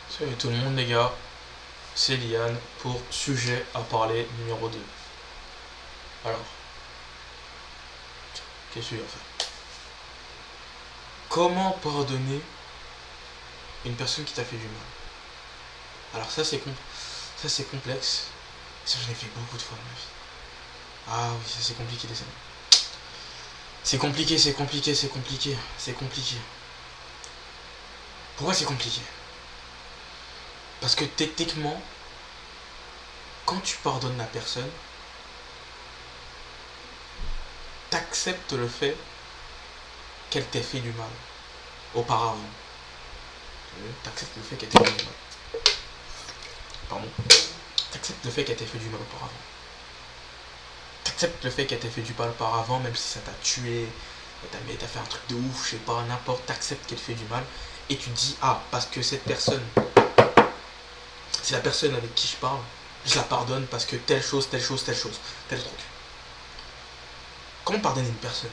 Salut tout le monde les gars, c'est Liane pour sujet à parler numéro 2. Alors, qu'est-ce qu'il va faire? Comment pardonner une personne qui t'a fait du mal? Alors ça c'est complexe, ça j'en ai fait beaucoup de fois dans ma vie. Ah oui, ça c'est compliqué les amis. C'est compliqué. Pourquoi c'est compliqué? Parce que techniquement, quand tu pardonnes la personne, t'acceptes le fait qu'elle t'ait fait du mal auparavant. T'acceptes le fait qu'elle t'ait fait du mal. Pardon. T'acceptes le fait qu'elle t'ait fait du mal auparavant. T'acceptes le fait qu'elle t'ait fait du mal auparavant, même si ça t'a tué, t'as fait un truc de ouf, je sais pas, n'importe, t'acceptes qu'elle fait du mal, et tu te dis, ah, parce que cette personne, c'est la personne avec qui je parle, je la pardonne parce que telle chose, tel truc. Comment pardonner une personne?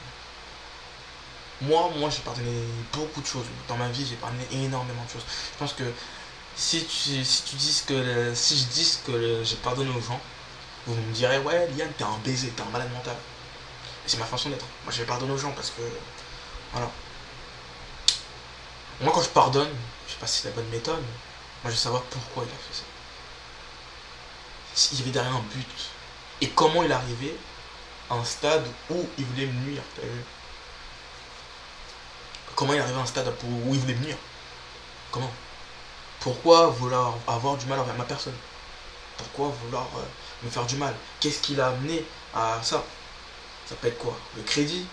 Moi, j'ai pardonné beaucoup de choses. Dans ma vie, j'ai pardonné énormément de choses. Je pense que si je dis que j'ai pardonné aux gens, vous me direz, ouais, Liane, t'es un baiser, t'es un malade mental. Et c'est ma façon d'être. Moi, je vais pardonner aux gens parce que, voilà. Moi, quand je pardonne, je sais pas si c'est la bonne méthode, mais moi, je veux savoir pourquoi il a fait ça. S'il y avait derrière un but. Et comment il est arrivé à un stade où il voulait me nuire, t'as vu? Comment il est arrivé à un stade où il voulait me nuire? Comment? Pourquoi vouloir avoir du mal envers ma personne? Pourquoi vouloir me faire du mal? Qu'est-ce qui l'a amené à ça? Ça peut être quoi? Le crédit?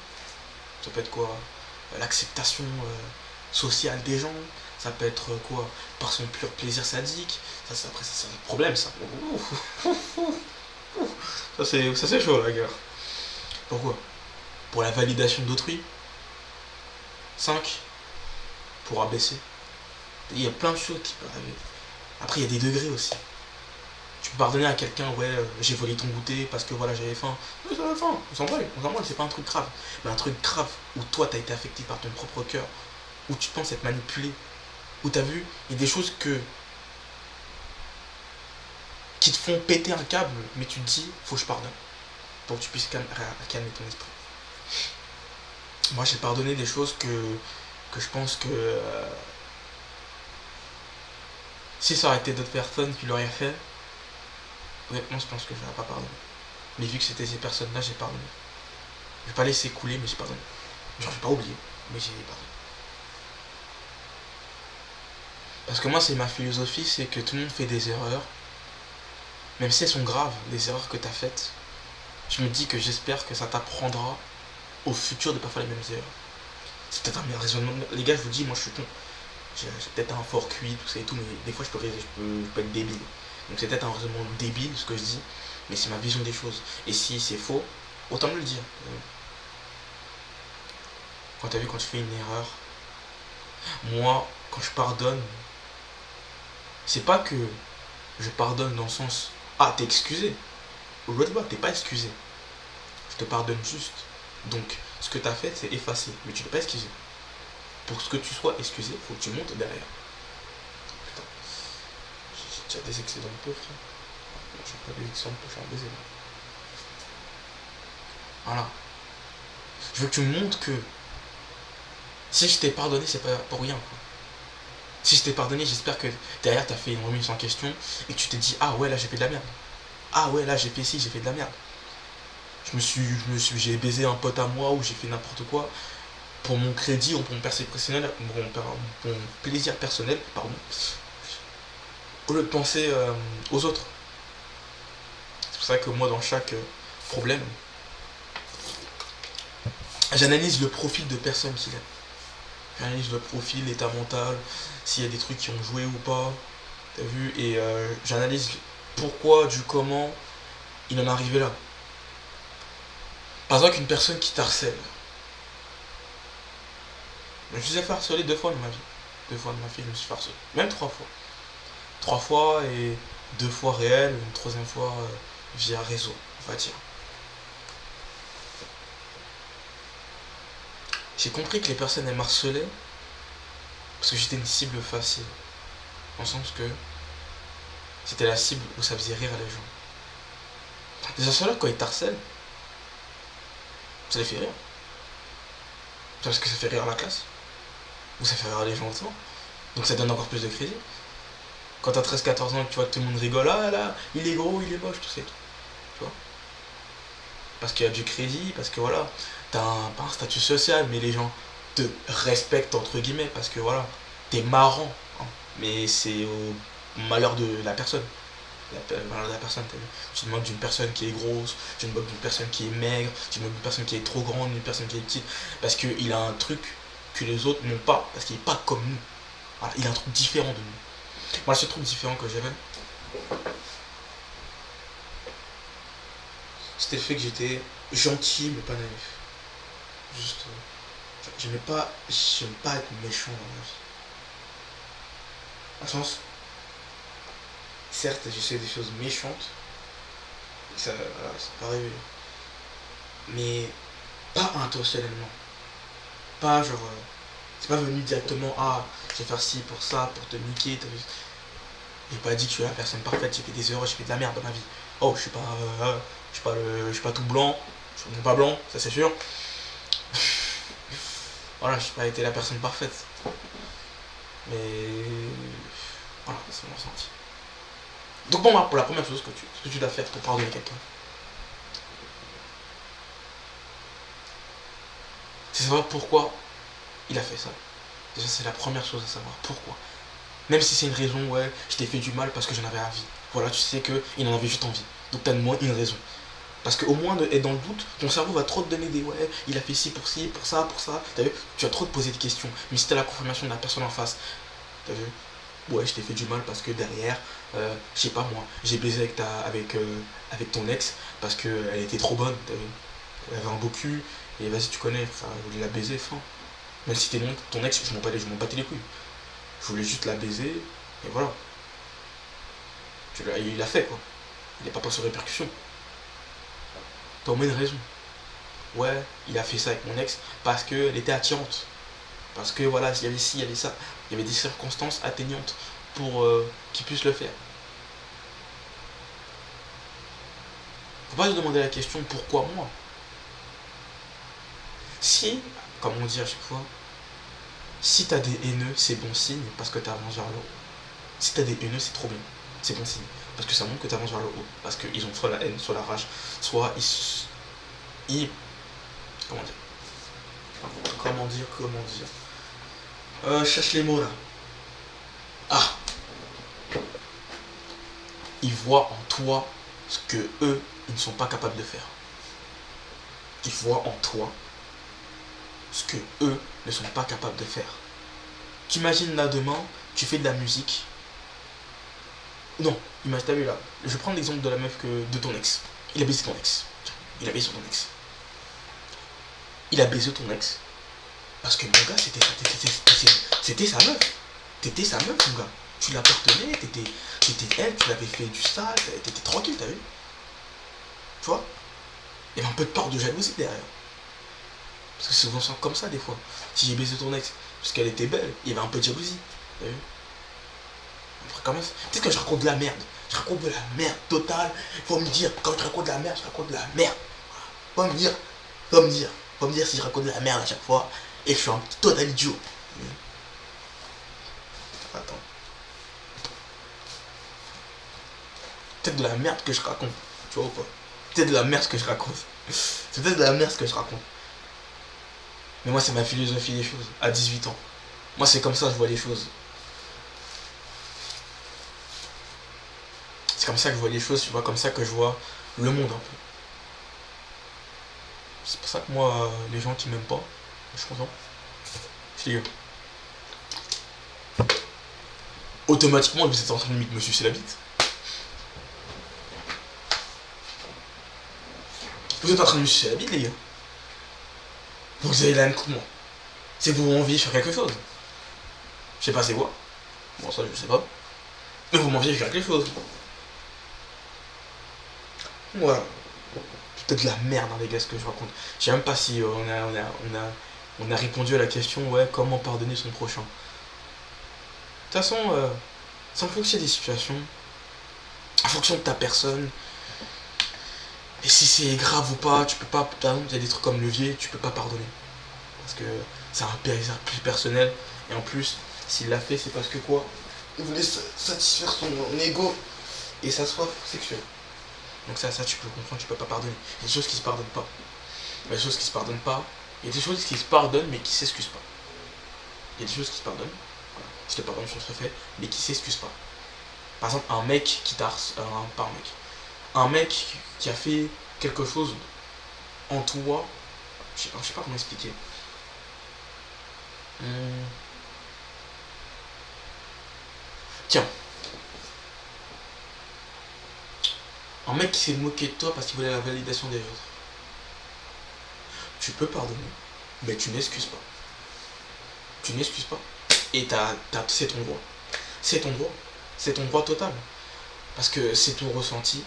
Ça peut être quoi? L'acceptation sociale des gens? Ça peut être quoi? Par son pur plaisir sadique? Après, ça c'est un problème, ça. Ça c'est chaud, la gars. Pourquoi? Pour la validation d'autrui? 5. Pour abaisser. Il y a plein de choses qui peuvent arriver. Après, il y a des degrés aussi. Tu peux pardonner à quelqu'un, ouais, j'ai volé ton goûter parce que voilà, j'avais faim. Ouais, j'avais faim, on s'en branle, c'est pas un truc grave. Mais un truc grave où toi, t'as été affecté par ton propre cœur, où tu penses être manipulé, où t'as vu, il y a des choses qui te font péter un câble, mais tu te dis, faut que je pardonne, pour que tu puisses calmer ton esprit. Moi, j'ai pardonné des choses que je pense que si ça aurait été d'autres personnes qui l'auraient fait, honnêtement, je pense que je n'aurais pas pardonné. Mais vu que c'était ces personnes-là, j'ai pardonné. Je vais pas laisser couler, mais j'ai pardonné. Genre, j'ai pas oublié, mais j'ai pardonné. Parce que moi, c'est ma philosophie, c'est que tout le monde fait des erreurs, même si elles sont graves, les erreurs que tu as faites. Je me dis que j'espère que ça t'apprendra au futur de pas faire les mêmes erreurs. C'est peut-être un raisonnement. Les gars, je vous dis, moi je suis con. J'ai peut-être un fort QI, tout ça et tout, mais des fois je peux être débile. Donc c'est peut-être un raisonnement débile ce que je dis, mais c'est ma vision des choses. Et si c'est faux, autant me le dire. Quand t'as vu, quand tu fais une erreur, moi, quand je pardonne, c'est pas que je pardonne dans le sens, ah, t'es excusé. Au lieu de moi, t'es pas excusé. Je te pardonne juste. Donc, ce que t'as fait, c'est effacé, mais tu t'es pas excusé. Pour ce que tu sois excusé, faut que tu montes derrière. Putain, j'ai déjà des excédents de peu, frère. Non, j'ai pas des excédents de peu, je suis un baiser là. Voilà. Je veux que tu me montres que si je t'ai pardonné, c'est pas pour rien, quoi. Si je t'ai pardonné, j'espère que derrière t'as fait une remise en question et que tu t'es dit, ah ouais, là j'ai fait de la merde. Ah ouais, là j'ai fait ci, j'ai fait de la merde. J'ai baisé un pote à moi ou j'ai fait n'importe quoi pour mon crédit ou pour mon plaisir personnel, pardon, au lieu de penser aux autres. C'est pour ça que moi, dans chaque problème, j'analyse le profil de personne qu'il est. J'analyse le profil, l'état mental, s'il y a des trucs qui ont joué ou pas, t'as vu, et j'analyse pourquoi, du comment il en est arrivé là. Par exemple, une personne qui t'harcèle. Je me suis fait harceler 2 fois dans ma vie. 2 fois dans ma vie, je me suis fait harceler. Même 3 fois. 3 fois et 2 fois réel, une troisième fois via réseau, on va dire. J'ai compris que les personnes elles m'harcelaient parce que j'étais une cible facile. en sens que c'était la cible où ça faisait rire les gens. Déjà, ceux-là, quand ils t'harcèlent, ça les fait rire. Parce que ça fait rire la classe. Ou ça fait rire les gens autour. Donc ça donne encore plus de crédit. Quand t'as 13-14 ans et que tu vois que tout le monde rigole, ah là, il est gros, il est moche, tout ça et tout. Tu vois. Parce qu'il y a du crédit, parce que voilà, t'as pas un statut social, mais les gens te respectent entre guillemets, parce que voilà, t'es marrant. Hein. Mais c'est au malheur de la personne. Malheur de la personne, t'as vu. Tu te moques d'une personne qui est grosse, tu te moques d'une personne qui est maigre, tu te moques d'une personne qui est trop grande, d'une personne qui est petite, parce qu'il a un truc que les autres n'ont pas, parce qu'il est pas comme nous. Voilà, il a un truc différent de nous. Moi, ce truc différent que j'avais, c'était le fait que j'étais gentil mais pas naïf. Juste, j'aime pas être méchant dans la vie. En sens, certes, j'essaie des choses méchantes, ça, voilà, ça peut arriver, mais pas intentionnellement. Pas genre, c'est pas venu directement, ah, je vais faire ci pour ça, pour te niquer. J'ai pas dit que je suis la personne parfaite, j'ai fait des erreurs, j'ai fait de la merde dans ma vie. Oh, je suis pas tout blanc, je suis pas blanc, ça c'est sûr. Voilà, j'ai pas été la personne parfaite. Mais voilà, c'est mon ressenti. Donc bon, pour la première chose que tu dois faire pour pardonner quelqu'un, c'est savoir pourquoi il a fait ça. Déjà, c'est la première chose à savoir. Pourquoi. Même si c'est une raison, ouais, je t'ai fait du mal parce que j'en avais envie. Voilà, tu sais qu'il en avait juste envie. Donc t'as de moins une raison. Parce qu'au moins, être dans le doute, ton cerveau va trop te donner des ouais, il a fait ci, pour ça, pour ça. T'as vu. Tu vas trop te poser des questions. Mais si t'as la confirmation de la personne en face, t'as vu, ouais, je t'ai fait du mal parce que derrière, je sais pas moi, j'ai baisé avec ton ex parce qu'elle était trop bonne, t'as vu. Elle avait un beau cul, et vas-y, tu connais, enfin, je voulais la baiser, fin. Même si t'es ton ex, je m'en battais les couilles. Je voulais juste la baiser, et voilà. Il l'a fait, quoi. Il n'est pas passé aux répercussions. T'as au moins une raison. Ouais, il a fait ça avec mon ex parce qu'elle était attirante. Parce que voilà, il y avait ci, il y avait ça. Il y avait des circonstances atteignantes pour qu'il puisse le faire. Faut pas se demander la question pourquoi moi. Si, comme on dit à chaque fois, si t'as des haineux, c'est bon signe parce que t'avances vers le haut. Si t'as des haineux, c'est trop bien. C'est bon signe. Parce que ça montre que t'avances vers le haut. Parce qu'ils ont soit la haine, soit la rage, soit ils comment dire cherche les mots là. Ah, ils voient en toi ce que eux, ils ne sont pas capables de faire. Ils voient en toi ce que eux ne sont pas capables de faire. T'imagines là demain, tu fais de la musique. Non, imagine, t'as vu là. Je vais prendre l'exemple de la meuf de ton ex. Il a baisé ton ex. Il a baisé ton ex. Il a baisé ton ex. Parce que mon gars, c'était sa meuf. T'étais sa meuf, mon gars. Tu l'appartenais, t'étais elle, tu l'avais fait du sale, t'étais tranquille, t'as vu. Tu vois. Il y avait un peu de part de jalousie derrière. Parce que c'est souvent comme ça des fois. Si j'ai baisé ton ex parce qu'elle était belle, il y avait un peu de jalousie. T'as vu. Après, quand même, peut-être que je raconte de la merde. Je raconte de la merde totale. Faut me dire, quand je raconte de la merde, je raconte de la merde. Faut me dire, faut me dire si je raconte de la merde à chaque fois et que je suis un total idiot. Attends. Peut-être de la merde que je raconte. Tu vois ou pas. Peut-être de la merde que je raconte. C'est peut-être de la merde que je raconte. Mais moi, c'est ma philosophie des choses. À 18 ans. Moi, c'est comme ça que je vois les choses. C'est comme ça que je vois les choses, tu vois, comme ça que je vois le monde un peu. C'est pour ça que moi, les gens qui m'aiment pas, je suis content. Je les gueule. Automatiquement, vous êtes en train de me sucer la bite. Vous êtes en train de me sucer la bite, les gars. Vous avez la haine contre moi. C'est que vous m'enviez sur quelque chose. Je sais pas c'est quoi. Bon, ça, je sais pas. Mais vous m'enviez sur quelque chose. Voilà. C'est peut-être de la merde, hein, les gars, ce que je raconte. Je sais même pas si on a répondu à la question, ouais, comment pardonner son prochain. De toute façon, C'est en fonction des situations, en fonction de ta personne. Et si c'est grave ou pas, tu peux pas. Par exemple, il y a des trucs comme levier, tu peux pas pardonner. Parce que c'est un plaisir plus personnel. Et en plus, s'il l'a fait, c'est parce que quoi? Il voulait satisfaire son ego et sa soif sexuelle. Donc ça tu peux comprendre, tu peux pas pardonner. Il y a des choses qui se pardonnent pas. Il y a des choses qui se pardonnent pas. Il y a des choses qui se pardonnent mais qui s'excusent pas. Il y a des choses qui se pardonnent, voilà, qui te pardonnent sur ce fait, mais qui s'excusent pas. Par exemple, un mec qui t'a pas un mec. Un mec qui a fait quelque chose en toi, je sais pas comment expliquer. Hum, Tiens, un mec qui s'est moqué de toi parce qu'il voulait la validation des autres. Tu peux pardonner, mais tu n'excuses pas. Tu n'excuses pas. Et c'est ton droit. C'est ton droit. C'est ton droit total. Parce que c'est ton ressenti.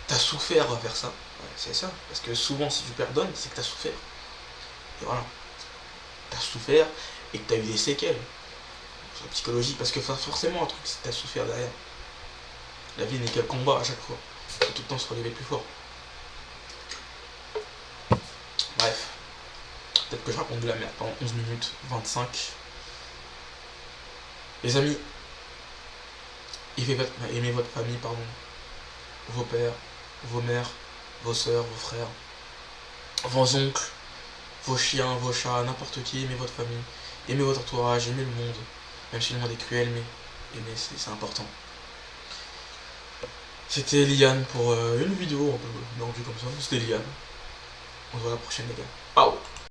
T'as souffert à faire ça. Ouais, c'est ça. Parce que souvent, si tu pardonnes, c'est que t'as souffert. Et voilà. T'as souffert et que t'as eu des séquelles. Sur la psychologie. Parce que forcément, un truc, c'est que t'as souffert derrière. La vie n'est qu'un combat à chaque fois. Faut tout le temps se relever plus fort. Bref. Peut-être que je raconte de la merde pendant 11 minutes 25. Les amis, aimez votre famille, pardon. Vos pères, vos mères, vos soeurs, vos frères, vos oncles, vos chiens, vos chats, n'importe qui, aimez votre famille, aimez votre entourage, aimez le monde. Même si le monde est cruel, mais aimez, c'est important. C'était Liane pour une vidéo un peu normale comme ça. C'était Liane. On se voit la prochaine, les gars.